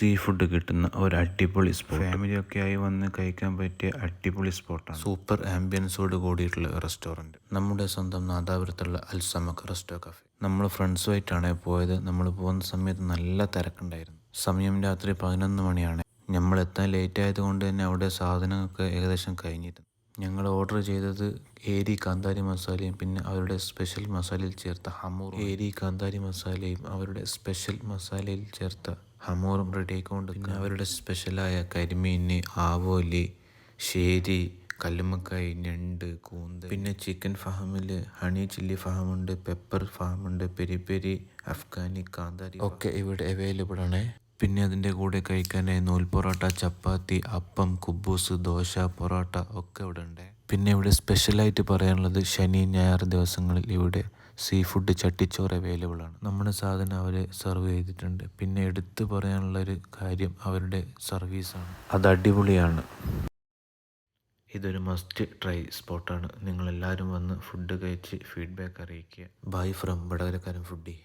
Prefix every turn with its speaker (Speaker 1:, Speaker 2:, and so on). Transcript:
Speaker 1: Sea food കിട്ടുന്ന ഒരു അടിപൊളി സ്പോട്ട്. ഫാമിലിയൊക്കെ ആയി വന്ന് കഴിക്കാൻ പറ്റിയ അടിപൊളി സ്പോട്ടാണ്. സൂപ്പർ ആംബിയൻസോട് കൂടിയിട്ടുള്ള റെസ്റ്റോറൻറ്റ്. നമ്മുടെ സ്വന്തം നാദാപുരത്തുള്ള അൽസമക് റെസ്റ്റോ കഫേ. നമ്മൾ ഫ്രണ്ട്സുമായിട്ടാണ് പോയത്. നമ്മൾ പോകുന്ന സമയത്ത് നല്ല തിരക്കുണ്ടായിരുന്നു. സമയം രാത്രി 11 മണിയാണ്. നമ്മൾ എത്താൻ ലേറ്റ് ആയതുകൊണ്ട് തന്നെ അവിടെ സാധനങ്ങളൊക്കെ ഏകദേശം കഴിഞ്ഞിരുന്നു. ഞങ്ങൾ ഓർഡർ ചെയ്തത് ഏരി കാന്താരി മസാലയും പിന്നെ അവരുടെ സ്പെഷ്യൽ മസാലയിൽ ചേർത്ത ഹമൂറും. ഏരി കാന്താരി മസാലയും അവരുടെ സ്പെഷ്യൽ മസാലയിൽ ചേർത്ത ഹമൂറും റെഡി ആയിക്കൊണ്ട്. പിന്നെ അവരുടെ സ്പെഷ്യലായ കരിമീൻ, ആവോലി, ശേരി, കല്ലുമ്മക്കായ്, ഞണ്ട്, കൂന്ത്, പിന്നെ ചിക്കൻ ഫഹമിൽ ഹണി ചില്ലി ഫഹമുണ്ട്, പെപ്പർ ഫഹമുണ്ട്, പെരി പെരി, അഫ്ഗാനി, കാന്താരി ഒക്കെ ഇവിടെ അവൈലബിൾ ആണ്. പിന്നെ അതിൻ്റെ കൂടെ കഴിക്കാനായി നൂൽ പൊറോട്ട, ചപ്പാത്തി, അപ്പം, കുബൂസ്, ദോശ, പൊറോട്ട ഒക്കെ ഇവിടെ ഉണ്ട്. പിന്നെ ഇവിടെ സ്പെഷ്യലായിട്ട് പറയാനുള്ളത് ശനി ഞായർ ദിവസങ്ങളിൽ ഇവിടെ സീ ഫുഡ് ചട്ടിച്ചോറ് അവൈലബിൾ ആണ്. നമ്മുടെ സാധനം അവർ സെർവ് ചെയ്തിട്ടുണ്ട്. പിന്നെ എടുത്തു പറയാനുള്ളൊരു കാര്യം അവരുടെ സർവീസാണ്. അത് അടിപൊളിയാണ്. ഇതൊരു മസ്റ്റ് ട്രൈ സ്പോട്ടാണ്. നിങ്ങളെല്ലാവരും വന്ന് ഫുഡ് കഴിച്ച് ഫീഡ്ബാക്ക് അറിയിക്കുക. ബൈ ഫ്രം വടകരക്കാരൻ ഫുഡി.